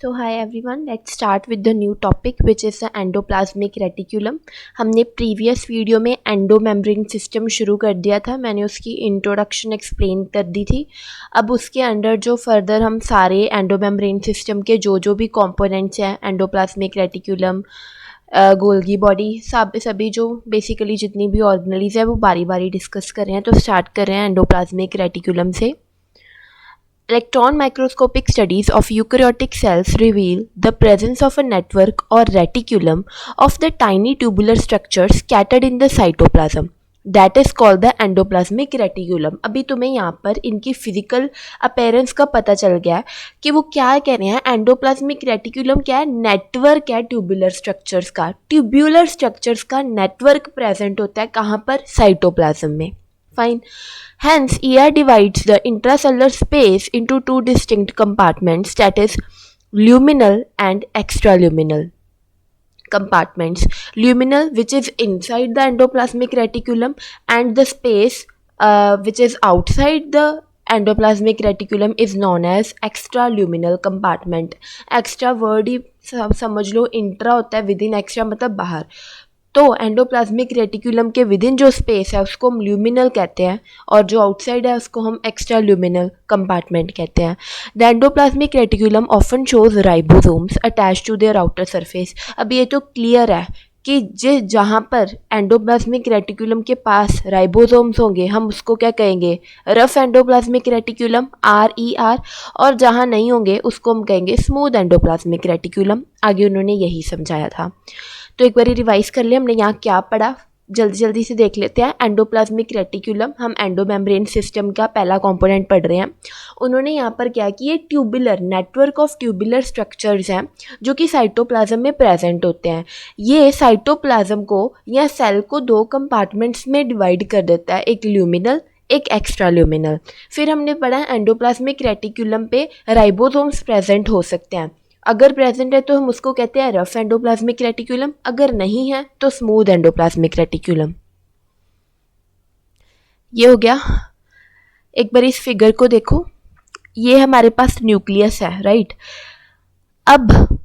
So hi everyone, let's start with the new topic which is the endoplasmic reticulum. हमने previous video में endomembrane system शुरू कर दिया था, मैंने उसकी इंट्रोडक्शन एक्सप्लेन कर दी थी. अब उसके अंडर जो फर्दर हम सारे एंडोमेम्ब्रेन सिस्टम के जो भी कंपोनेंट्स हैं, एंडोप्लाज्मिक रेटिकुलम, गोल्गी बॉडी, सभी जो बेसिकली जितनी भी ऑर्गेनलीज है वो बारी बारी डिस्कस कर रहे हैं. तो स्टार्ट कर रहे हैं एंडोप्लाज्मिक रेटिकुलम से. Electron microscopic studies of eukaryotic cells reveal the presence of a network or reticulum of the tiny tubular structures scattered in the cytoplasm. That is called the endoplasmic reticulum. अभी तुम्हें यहाँ पर इनकी physical appearance का पता चल गया है कि वो क्या कह रहे हैं. एंडोप्लाज्मिक रेटिकुलम क्या है? नेटवर्क है ट्यूबुलर स्ट्रक्चर्स का. ट्यूबुलर स्ट्रक्चर्स का नेटवर्क प्रेजेंट होता है कहाँ पर? साइटोप्लाज्म में. Fine. Hence, ER divides the intracellular space into two distinct compartments, that is, luminal and extraluminal compartments. Luminal, which is inside the endoplasmic reticulum, and the space which is outside the endoplasmic reticulum is known as extraluminal compartment. Extra word ही समझ लो, intra होता है, with in, extra मतलब बाहर. तो endoplasmic reticulum के with in जो space है उसको हम ल्यूमिनल कहते हैं और जो आउटसाइड है उसको हम एक्स्ट्रा ल्यूमिनल कंपार्टमेंट कहते हैं. The endoplasmic reticulum often shows ribosomes attach to their outer surface. अब ये तो क्लियर है कि जहाँ पर एंडोप्लाज्मिक रेटिकुलम के पास राइबोसोम्स होंगे हम उसको क्या कहेंगे? Rough endoplasmic reticulum, RER. और जहाँ नहीं होंगे उसको हम कहेंगे स्मूथ एंडोप्लाज्मिक रेटिकुलम. आगे उन्होंने यही समझाया था. तो एक बार रिवाइज कर ले, हमने यहाँ क्या पढ़ा जल्दी से देख लेते हैं. एंडोप्लाज्मिक रेटिकुलम, हम एंडोमेम्ब्रेन सिस्टम का पहला कंपोनेंट पढ़ रहे हैं. उन्होंने यहाँ पर क्या कि ये tubular network of tubular structures हैं जो कि साइटोप्लाज्म में प्रेजेंट होते हैं. ये साइटोप्लाज्म को या सेल को दो कंपार्टमेंट्स में डिवाइड कर देता है, एक ल्यूमिनल, एक एक्स्ट्रा ल्यूमिनल. फिर हमने पढ़ा एंडोप्लाज्मिक रेटिकुलम पे राइबोसोम्स प्रेजेंट हो सकते हैं. अगर प्रेजेंट है तो हम उसको कहते हैं रफ एंडोप्लाज्मिक रेटिकुलम, अगर नहीं है तो स्मूथ एंडोप्लाज्मिक रेटिकुलम. ये हो गया. एक बार इस फिगर को देखो, ये हमारे पास न्यूक्लियस है, राइट. अब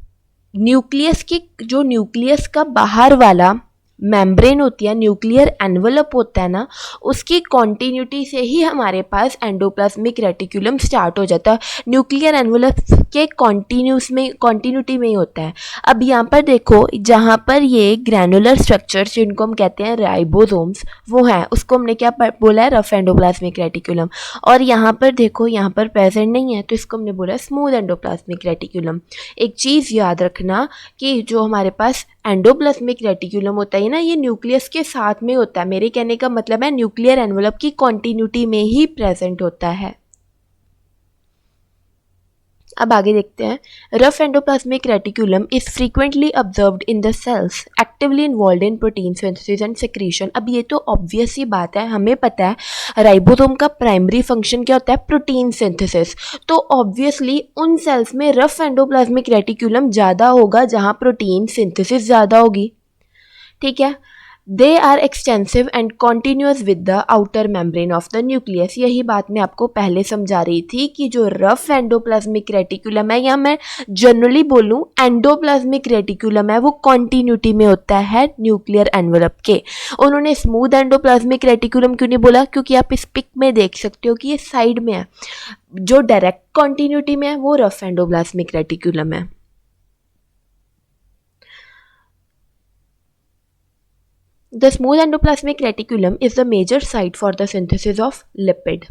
न्यूक्लियस का बाहर वाला मेम्ब्रेन होती है, न्यूक्लियर एनवलप होता है ना, उसकी कॉन्टीन्यूटी से ही हमारे पास एंडोप्लाज्मिक रेटिकुलम स्टार्ट हो जाता है. न्यूक्लियर एनवलप के कॉन्टीन्यूटी में ही होता है. अब यहाँ पर देखो, जहाँ पर ये ग्रैनुलर स्ट्रक्चर्स जिनको हम कहते हैं राइबोसोम्स वो हैं, उसको हमने क्या बोला है? Rough endoplasmic reticulum. और यहाँ पर देखो, यहाँ पर प्रेजेंट नहीं है तो इसको हमने बोला स्मूथ एंडोप्लाज्मिक रेटिकुलम. एक चीज़ याद रखना कि जो हमारे पास एंडोप्लाज्मिक रेटिकुलम होता है ना, ये न्यूक्लियस के साथ में होता है. मेरे कहने का मतलब है न्यूक्लियर एनवलप की कॉन्टिन्यूटी में ही प्रेजेंट होता है. अब आगे देखते हैं. Rough endoplasmic reticulum is frequently observed in the cells actively involved in protein synthesis and secretion. अब ये तो ऑब्वियस ही बात है, हमें पता है राइबोसोम का प्राइमरी फंक्शन क्या होता है? Protein synthesis. तो ऑब्वियसली उन सेल्स में रफ एंडोप्लाज्मिक रेटिकुलम ज़्यादा होगा जहाँ प्रोटीन सिंथेसिस ज़्यादा होगी. ठीक है. They are extensive and continuous with the outer membrane of the nucleus. यही बात मैं आपको पहले समझा रही थी कि जो रफ एंडोप्लाज्मिक रेटिकुलम है, या मैं जनरली बोलूँ एंडोप्लाज्मिक रेटिकुलम है, वो कॉन्टीन्यूटी में होता है न्यूक्लियर एनवलप के. उन्होंने स्मूथ एंडोप्लाज्मिक रेटिकुलम क्यों नहीं बोला? क्योंकि आप इस पिक में देख सकते हो कि ये साइड में है. जो डायरेक्ट कॉन्टीन्यूटी में है वो रफ एंडोप्लाज्मिक रेटिकुलम है. The smooth endoplasmic reticulum is the major site for the synthesis of lipid.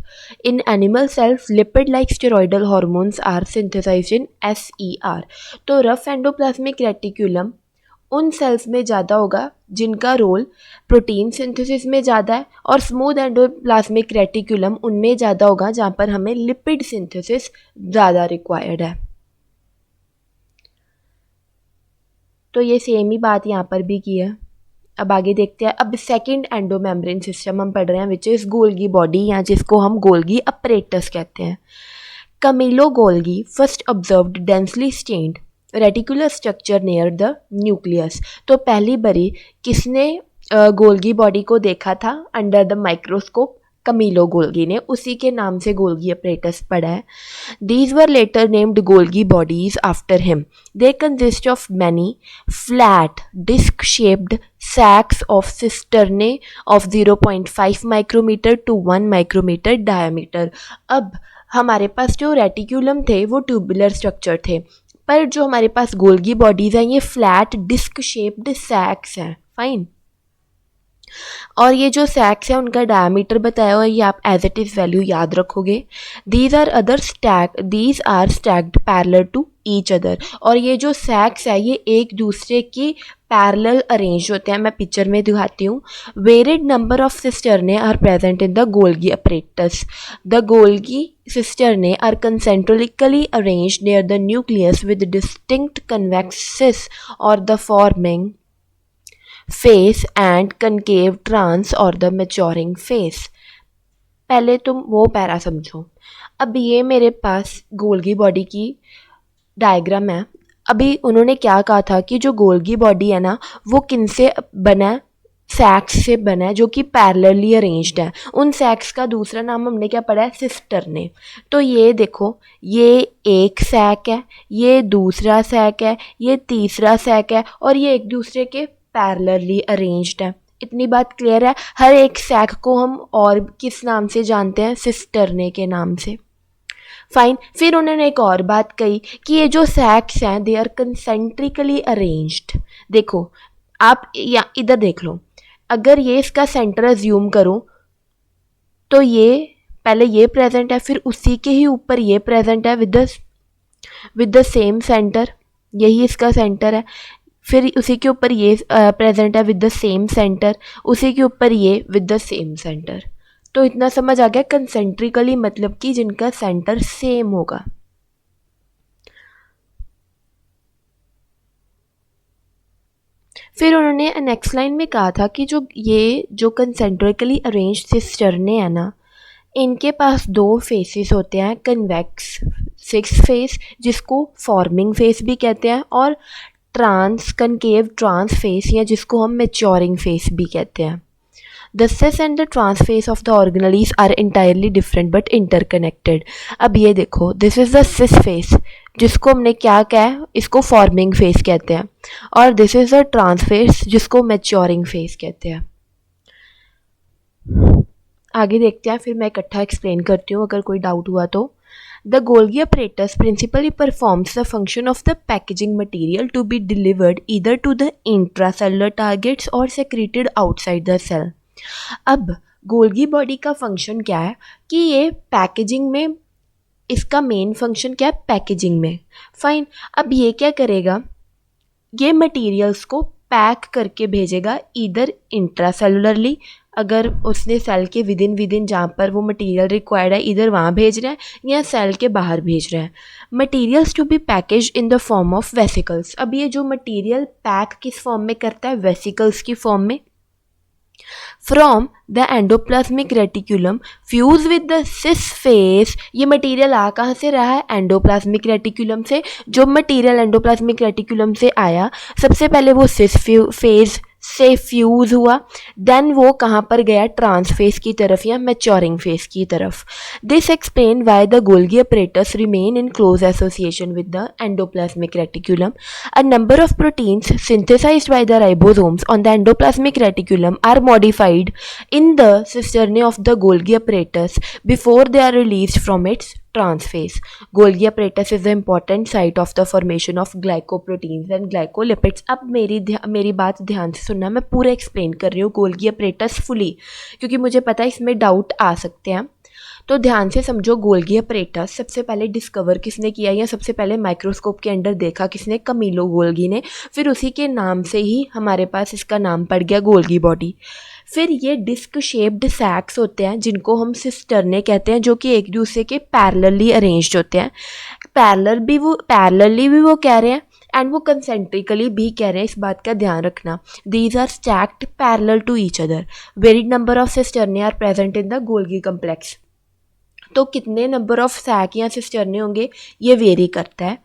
In animal cells, lipid-like steroidal hormones are synthesized in SER. तो रफ एंडोप्लाज्मिक रेटिकुलम उन cells में ज़्यादा होगा जिनका रोल प्रोटीन सिंथेसिस में ज़्यादा है, और स्मूथ एंडोप्लाज्मिक रेटिकुलम उनमें ज़्यादा होगा जहाँ पर हमें लिपिड सिंथेसिस ज़्यादा रिक्वायर्ड है. तो ये सेम ही बात यहाँ पर भी की है. अब आगे देखते हैं. अब सेकंड एंडोमेम्ब्रेन सिस्टम हम पढ़ रहे हैं विच इज़ गोल्गी बॉडी, या जिसको हम गोल्गी अपरेटस कहते हैं. Camillo Golgi first observed densely stained reticular structure near the nucleus. तो पहली बारी किसने गोल्गी बॉडी को देखा था under the microscope? Camillo Golgi ने, उसी के नाम से गोल्गी अपरेटस पड़ा है। These were later named Golgi bodies after him. They consist of many flat, disc-shaped sacs of cisternae of 0.5 micrometer to 1 micrometer diameter. अब हमारे पास जो रेटिक्यूलम थे वो ट्यूबुलर स्ट्रक्चर थे, पर जो हमारे पास गोल्गी बॉडीज़ हैं ये फ्लैट डिस्क शेप्ड सैक्स हैं। फाइन। और ये जो सैक्स है उनका डायमीटर बताया हुआ है, ये आप एज इट इज़ वैल्यू याद रखोगे। These are stacked parallel to each other. और ये जो सैक्स है ये एक दूसरे की पैरेलल अरेंज होते हैं। मैं पिक्चर में दिखाती हूँ। Varied number of cisternae are present in the Golgi apparatus. The Golgi cisternae are concentrically arrange near the nucleus with distinct convex cis or the forming face and concave trans or the maturing face. पहले तुम वो para समझो। अब ये मेरे पास Golgi body की diagram है। अभी उन्होंने क्या कहा था कि जो गोल्गी बॉडी है ना वो किन से बना है, सैक्स से बना है जो कि पैरेलली अरेंज्ड है। उन सैक्स का दूसरा नाम हमने क्या पढ़ा है, सिस्टरने। तो ये देखो, ये एक सैक है, ये दूसरा सैक है, ये तीसरा सैक है और ये एक दूसरे के पैरेलली अरेंज्ड है। इतनी बात क्लियर है। हर एक सैक को हम और किस नाम से जानते हैं, सिस्टरने के नाम से। फाइन। फिर उन्होंने एक और बात कही कि ये जो सैक्स हैं दे आर कंसेंट्रिकली अरेंज्ड। देखो आप या इधर देख लो, अगर ये इसका सेंटर अज्यूम करूं तो ये पहले ये प्रेजेंट है, फिर उसी के ही ऊपर ये प्रेजेंट है विद द सेम सेंटर, यही इसका सेंटर है। फिर उसी के ऊपर ये प्रेजेंट है विद द सेम सेंटर, उसी के ऊपर ये विद द सेम सेंटर। तो इतना समझ आ गया, कंसेंट्रिकली मतलब कि जिनका सेंटर सेम होगा। फिर उन्होंने नेक्स्ट लाइन में कहा था कि जो कंसेंट्रिकली अरेंज्ड सिस्टरने है ना, इनके पास दो फेसेस होते हैं, कन्वेक्स सिक्स फेस जिसको फॉर्मिंग फेस भी कहते हैं और कनकेव ट्रांस फेस या जिसको हम मैच्योरिंग फेस भी कहते हैं। The cis and the trans face of the organelles are entirely different but interconnected. अब ये देखो, this is the cis face जिसको हमने क्या कहा है, इसको फॉर्मिंग फेस कहते हैं, और this is the trans face जिसको मैच्योरिंग फेस कहते हैं। आगे देखते हैं, फिर मैं इकट्ठा एक्सप्लेन करती हूँ अगर कोई डाउट हुआ तो। The Golgi apparatus principally performs the function of the packaging material to be delivered either to the intracellular targets or secreted outside the cell. अब गोल्गी बॉडी का फंक्शन क्या है कि ये पैकेजिंग में, इसका मेन फंक्शन क्या है, पैकेजिंग में। फाइन। अब ये क्या करेगा, ये मटेरियल्स को पैक करके भेजेगा इधर इंट्रासेलुलरली, अगर उसने सेल के विद इन जहाँ पर वो मटेरियल रिक्वायर्ड है इधर वहाँ भेज रहा है या सेल के बाहर भेज रहा है। Materials to be package in the form of vesicles. अब ये जो मटेरियल पैक किस फॉर्म में करता है, वेसिकल्स की फॉर्म में। From the endoplasmic reticulum fuse with the cis face. ये मटेरियल आ कहाँ से रहा है, एंडोप्लाज्मिक रेटिकुलम से। जो मटेरियल एंडोप्लाज्मिक रेटिकुलम से आया, सबसे पहले वो सिस फेज से फ्यूज हुआ, देन वो कहाँ पर गया, ट्रांस फेस की तरफ या मैच्योरिंग फेस की तरफ। This explain why the Golgi apparatus remain in close association with the endoplasmic reticulum. A number of proteins synthesized by the ribosomes on the endoplasmic reticulum are modified in the cisternae of the Golgi apparatus before they are released from its transphase. Golgi apparatus is the important site of the formation of glycoproteins and glycolipids. अब मेरी बात ध्यान से सुनना, मैं पूरा explain कर रही हूँ गोल्गी अपरेटस फुली, क्योंकि मुझे पता है इसमें डाउट आ सकते हैं। तो ध्यान से समझो, गोल्गी अपरेटस सबसे पहले डिस्कवर किसने किया या सबसे पहले माइक्रोस्कोप के अंडर देखा किसने, कमीलो गोल्गी ने। फिर उसी के नाम से ही हमारे पास इसका नाम पड़ गया गोल्गी बॉडी। फिर ये डिस्क शेप्ड सैक्स होते हैं जिनको हम सिस्टरने कहते हैं, जो कि एक दूसरे के पैरेलली अरेंज्ड होते हैं। पैरेलली भी वो कह रहे हैं एंड वो कंसेंट्रिकली भी कह रहे हैं, इस बात का ध्यान रखना। These are stacked parallel to each other. Varied number of cisternae are present in the Golgi complex. तो कितने नंबर ऑफ सैक या सिस्टर्ने होंगे ये वेरी करता है।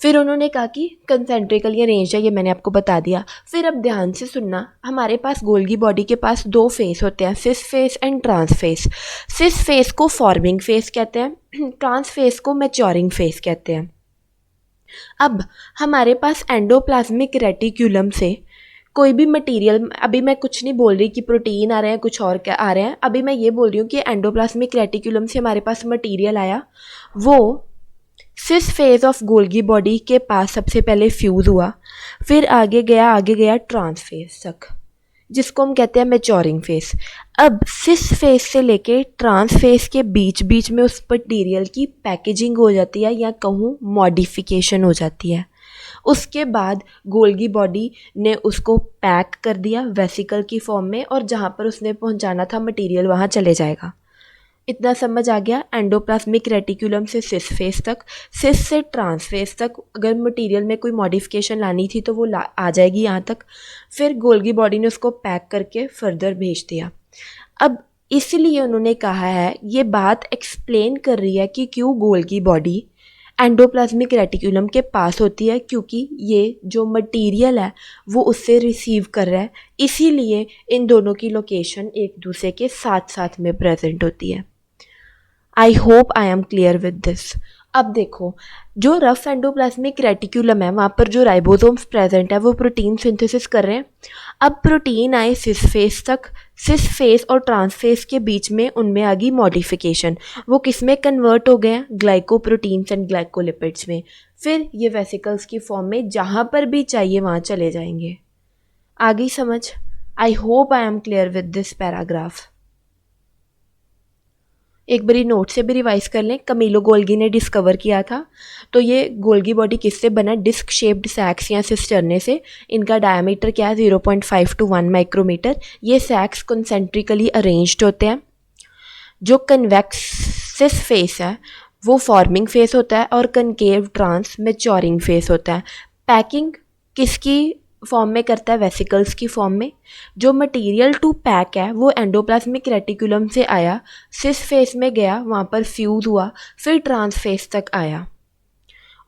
फिर उन्होंने कहा कि कंसेंट्रिकली अरेंज्ड है, ये मैंने आपको बता दिया। फिर अब ध्यान से सुनना, हमारे पास गोल्गी बॉडी के पास दो फेस होते हैं, cis face and trans face. Cis face को फॉर्मिंग फेस कहते हैं, ट्रांस फेस को मैच्योरिंग फेस कहते हैं। अब हमारे पास एंडोप्लाज्मिक रेटिक्यूलम से कोई भी मटेरियल, अभी मैं कुछ नहीं बोल रही कि प्रोटीन आ रहे हैं कुछ और क्या आ रहे हैं, अभी मैं ये बोल रही हूँ कि एंडोप्लाज्मिक रेटिक्यूलम से हमारे पास मटेरियल आया, वो सिस फेज ऑफ गोल्गी बॉडी के पास सबसे पहले फ्यूज़ हुआ, फिर आगे गया ट्रांस फेज तक, जिसको हम कहते हैं मैच्योरिंग फेस। अब सिस फेस से लेके ट्रांस फेस के बीच बीच में उस मटीरियल की पैकेजिंग हो जाती है, या कहूँ मॉडिफिकेशन हो जाती है। उसके बाद गोल्गी बॉडी ने उसको पैक कर दिया वेसिकल की फॉर्म में, और जहाँ पर उसने पहुँचाना था मटेरियल वहाँ चले जाएगा। इतना समझ आ गया। एंडोप्लाज्मिक रेटिकुलम से सिस फेस तक, सिस से ट्रांस फेस तक अगर मटेरियल में कोई मॉडिफिकेशन लानी थी तो वो आ जाएगी यहाँ तक। फिर गोल्गी बॉडी ने उसको पैक करके फर्दर भेज दिया। अब इसलिए उन्होंने कहा है, ये बात एक्सप्लेन कर रही है कि क्यों गोल्गी बॉडी एंडोप्लाज्मिक रेटिकुलम के पास होती है, क्योंकि ये जो मटेरियल है वो उससे रिसीव कर रहा है, इसीलिए इन दोनों की लोकेशन एक दूसरे के साथ साथ में प्रेजेंट होती है। I hope I am clear with this. अब देखो, जो रफ एंडोप्लाज्मिक रेटिकुलम है वहाँ पर जो राइबोसोम्स प्रेजेंट है वो प्रोटीन सिंथेसिस कर रहे हैं। अब प्रोटीन आए सिस फेस तक, सिस फेस और ट्रांस फेस के बीच में उनमें आ गई मॉडिफिकेशन, वो किस में कन्वर्ट हो गए हैं, ग्लाइकोप्रोटीन्स एंड ग्लाइकोलिपिड्स में। फिर ये वेसिकल्स की फॉर्म में जहाँ पर भी चाहिए वहाँ चले जाएंगे। आ गई समझ? I hope I am clear with this paragraph. एक बारी नोट से भी रिवाइज कर लें। कमीलो गोल्गी ने डिस्कवर किया था, तो ये गोल्गी बॉडी किससे बना? डिस्क शेप्ड सैक्स या सिस्टर्ने से। इनका डायमीटर क्या है? 0.5 to 1 माइक्रोमीटर। ये सैक्स कंसेंट्रिकली अरेंज्ड होते हैं। जो कन्वेक्सिस फेस है वो फॉर्मिंग फेस होता है, और कनकेव ट्रांस मैच्योरिंग फेस होता है। पैकिंग किसकी फॉर्म में करता है? वेसिकल्स की फॉर्म में। जो मटेरियल टू पैक है वो एंडोप्लाज्मिक रेटिकुलम से आया, सिस फेस में गया, वहाँ पर फ्यूज़ हुआ, फिर ट्रांस फेस तक आया।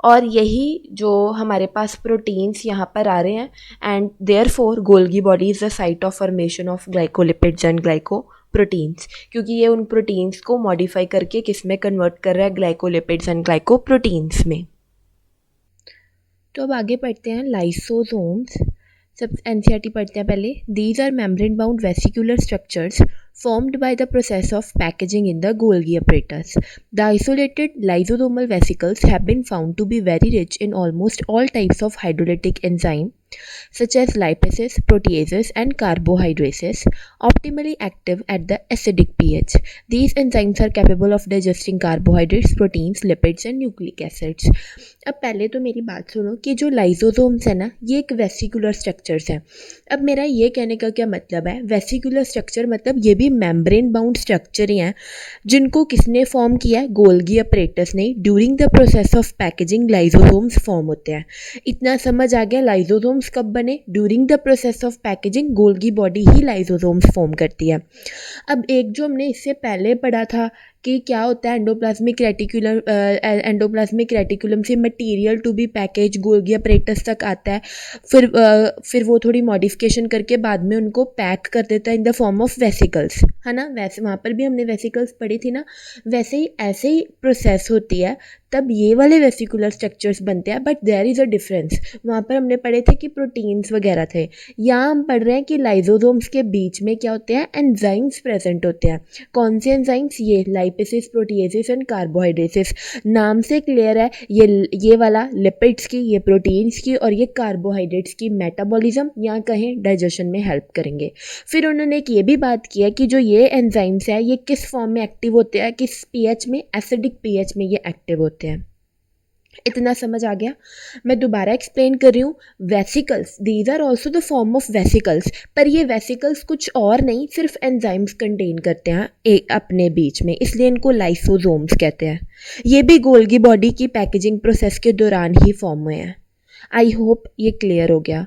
और यही जो हमारे पास प्रोटीन्स यहाँ पर आ रहे हैं, and therefore Golgi body is the site of formation of glycolipids and glycoproteins, क्योंकि ये उन प्रोटीन्स को मॉडिफाई करके किस में कन्वर्ट कर रहा है? ग्लाइकोलिपिड्स एंड ग्लाइकोप्रोटीन्स में। तो अब आगे पढ़ते हैं लाइसोसोम्स। सब एनसीईआरटी पढ़ते हैं पहले। These are membrane bound vesicular structures formed by the process of packaging in the Golgi apparatus. The isolated lysosomal vesicles have been found to be very rich in almost all types of hydrolytic enzyme such as lipases, proteases and carbohydrases, optimally active at the acidic pH. These enzymes are capable of digesting carbohydrates, proteins, lipids and nucleic acids. अब पहले तो मेरी बात सुनो कि जो lysosomes है ना, ये एक वेसिकुलर स्ट्रक्चर्स हैं। अब मेरा ये कहने का क्या मतलब है? वेसिकुलर स्ट्रक्चर मतलब ये भी मेम्ब्रेन बाउंड स्ट्रक्चर ही हैं, जिनको किसने फॉर्म किया है? गोल्गी अपरेटस ने। During the process of packaging lysosomes form होते हैं। इतना समझ आ गया? लाइसोसोम्स कब बने? During the process of packaging Golgi body he lysosomes form करती है। अब एक जो हमने इससे पहले पढ़ा था कि क्या होता है एंडोप्लाज्मिक रेटिकुलम से material to be package Golgi apparatus तक आता है, फिर वो थोड़ी मॉडिफिकेशन करके बाद में उनको पैक कर देता है इन द फॉर्म ऑफ वेसिकल्स, है ना। वैसे वहाँ पर भी हमने वेसिकल्स पढ़ी थी ना, वैसे ही ऐसे ही प्रोसेस होती है, तब ये वाले वेसिकुलर स्ट्रक्चर्स बनते हैं। But there is a difference. वहाँ पर हमने पढ़े थे कि प्रोटीन्स वगैरह थे, यहाँ हम पढ़ रहे हैं कि लाइसोसोम्स के बीच में क्या होते हैं? एंजाइम्स प्रेजेंट होते हैं। कौन से एंजाइम्स? ये लाइपेसेस, प्रोटीएसेस एंड कार्बोहाइड्रेसेस। नाम से क्लियर है, ये वाला लिपिड्स की, ये प्रोटीन्स की, और ये कार्बोहाइड्रेट्स की मेटाबॉलिज्म या कहें डाइजेशन में हेल्प करेंगे। फिर उन्होंने एक ये भी बात की है कि जो ये एंजाइम्स है ये किस फॉर्म में एक्टिव होते हैं? किस पीएच में? एसिडिक पीएच में ये एक्टिव होते हैं। इतना समझ आ गया? मैं दोबारा एक्सप्लेन कर रही हूँ। Vesicles, these are also the form of vesicles, पर ये वेसिकल्स कुछ और नहीं, सिर्फ एंजाइम्स कंटेन करते हैं अपने बीच में, इसलिए इनको लाइसोसोम्स कहते हैं। ये भी गोल्गी बॉडी की पैकेजिंग प्रोसेस के दौरान ही फॉर्म हुए हैं। आई होप ये क्लियर हो गया।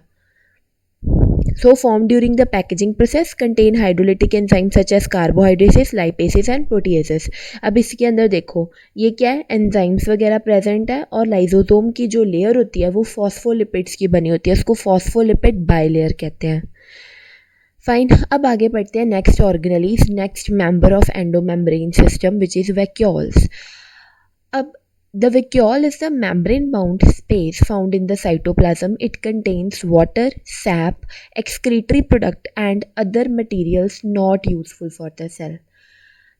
So formed during the packaging process contain hydrolytic enzymes such as carbohydrates, lipases and proteases. अब इसके अंदर देखो ये क्या है, एंजाइम्स वगैरह प्रेजेंट है और लाइजोसोम की जो लेयर होती है वो फॉस्फोलिपिड्स की बनी होती है, उसको फॉस्फोलिपिड बाइलेयर कहते हैं. फाइन. अब आगे बढ़ते हैं next organelles, next member of endomembrane system which is vacuoles. अब the vacuole is the membrane-bound space found in the cytoplasm. It contains water, sap, excretory product, and other materials not useful for the cell.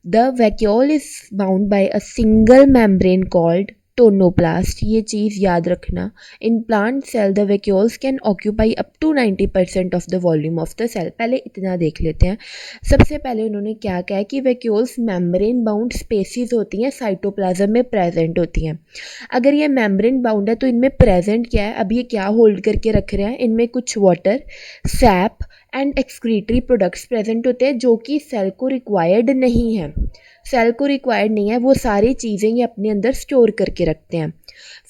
The vacuole is bound by a single membrane called tonoplast. ये चीज़ याद रखना. In plant cell the vacuoles can occupy up to 90% of the volume of the cell. पहले इतना देख लेते हैं. सबसे पहले उन्होंने क्या कहा है कि वैक्यूल्स मेम्ब्रेन बाउंड स्पेसिस होती हैं, साइटोप्लाज्म में प्रेजेंट होती हैं. अगर ये मेम्ब्रेन बाउंड है तो इनमें प्रेजेंट क्या है, अब ये क्या होल्ड करके रख रहे हैं, इनमें कुछ water, SAP and excretory products present होते हैं जो कि सेल को रिक्वायर्ड नहीं है. सेल को रिक्वायर्ड नहीं है, वो सारी चीज़ें ये अपने अंदर स्टोर करके रखते हैं.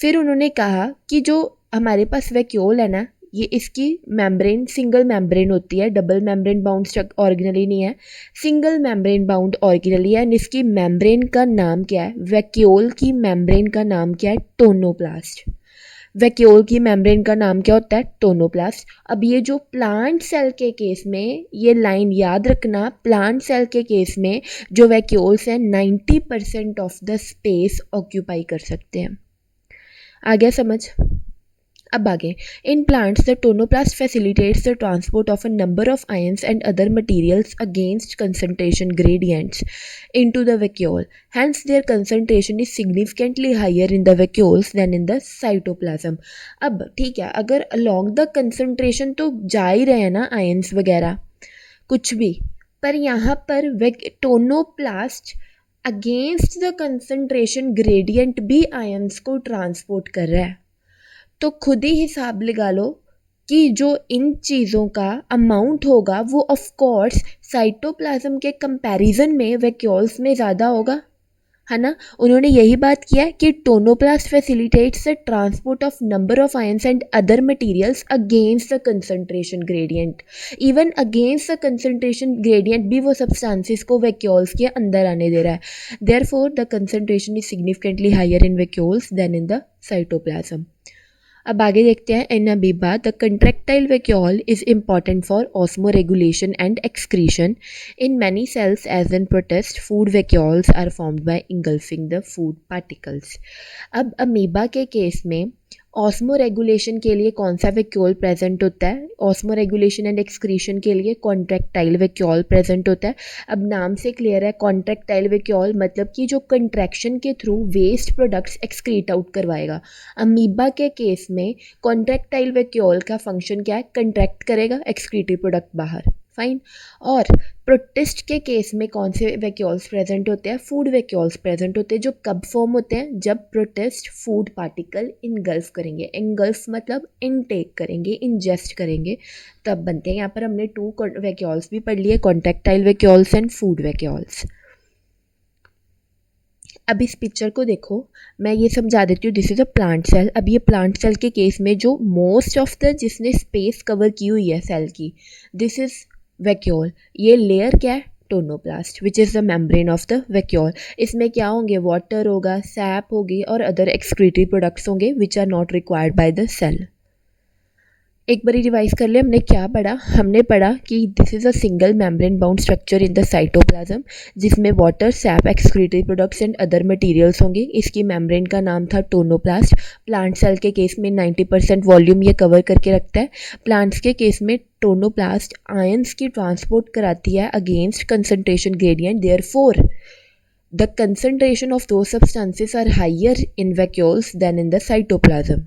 फिर उन्होंने कहा कि जो हमारे पास वैक्यूल है ना, ये इसकी मेम्ब्रेन सिंगल मेम्ब्रेन होती है, डबल मेम्ब्रेन बाउंड ऑर्गेनली नहीं है, सिंगल मेम्ब्रेन बाउंड ऑर्गेनली है. इसकी मेम्ब्रेन का नाम क्या है, वैक्यूल की मेम्ब्रेन का नाम क्या है, टोनोप्लास्ट. वैक्यूल की मेम्ब्रेन का नाम क्या होता है, टोनोप्लास्ट. अब ये जो प्लांट सेल के केस में, ये लाइन याद रखना, प्लांट सेल के केस में जो वैक्यूल्स हैं 90% ऑफ द स्पेस ऑक्यूपाई कर सकते हैं. आ गया समझ. अब आगे, in plants the tonoplast facilitates the transport of a number of ions and other materials against concentration gradients into the vacuole. Hence their concentration is significantly higher in the vacuoles than in the cytoplasm. अब ठीक है, अगर along the concentration तो जा ही रहे हैं ना ions वगैरह कुछ भी, पर यहाँ पर tonoplast against the concentration gradient भी आयंस को ट्रांसपोर्ट कर रहा है. तो खुद ही हिसाब लगा लो कि जो इन चीज़ों का अमाउंट होगा वो ऑफ कोर्स साइटोप्लाज्म के कंपैरिजन में वैक्यूल्स में ज़्यादा होगा, है ना. उन्होंने यही बात किया है कि tonoplast facilitates the transport of number of ions and other materials against the concentration gradient. Even against the concentration gradient भी वो सब्सटेंसेस को वैक्यूल्स के अंदर आने दे रहा है. Therefore the concentration is significantly higher in vacuoles than in the cytoplasm. अब आगे देखते हैं. In amoeba the contractile vacuole is important for osmoregulation and excretion. In many cells as in protist food vacuoles are formed by engulfing the food particles. अब amoeba के case में osmoregulation के लिए कौन सा vacuole present होता है, osmo regulation and excretion के लिए कॉन्ट्रैक्टाइल वैक्यूल प्रेजेंट होता है. अब नाम से क्लियर है, कॉन्ट्रैक्टाइल वैक्यूल मतलब कि जो कंट्रैक्शन के through waste products excrete out करवाएगा. अमीबा के केस में कॉन्ट्रैक्टाइल वैक्यूल का फंक्शन क्या है, कंट्रैक्ट करेगा, एक्सक्रीटरी प्रोडक्ट बाहर. फाइन. और प्रोटिस्ट के केस में कौन से वैक्यूल्स प्रेजेंट होते हैं, फूड वैक्यूल्स प्रेजेंट होते हैं, जो कब फॉर्म होते हैं, जब प्रोटिस्ट फूड पार्टिकल इनगल्फ करेंगे. इनगल्फ मतलब इनटेक करेंगे, इंजेस्ट करेंगे, तब बनते हैं. यहाँ पर हमने 2 वैक्यूल्स भी पढ़ लिए, contractile vacuoles and food vacuoles. अब इस पिक्चर को देखो, मैं ये समझा देती हूँ. This is a plant cell. अब ये प्लांट सेल के केस में जो मोस्ट ऑफ द जिसने स्पेस कवर की हुई है सेल की, दिस इज़ वैक्यूल. ये लेयर क्या है, tonoplast which is the membrane of the vacuole. इसमें क्या होंगे, वाटर होगा, सैप होगी और अदर एक्सक्रीटरी प्रोडक्ट्स होंगे which are not required by the cell. एक बारी रिवाइज कर ले, हमने क्या पढ़ा. हमने पढ़ा कि this is a single membrane bound structure in the cytoplasm जिसमें water, sap, excretory products and other materials होंगे. इसकी मेम्ब्रेन का नाम था टोनोप्लास्ट. प्लांट सेल के केस में 90% वॉल्यूम ये कवर करके रखता है. प्लांट्स के केस में टोनोप्लास्ट आयंस की ट्रांसपोर्ट कराती है against concentration gradient. Therefore the concentration of two substances are higher in vacuoles than in the cytoplasm.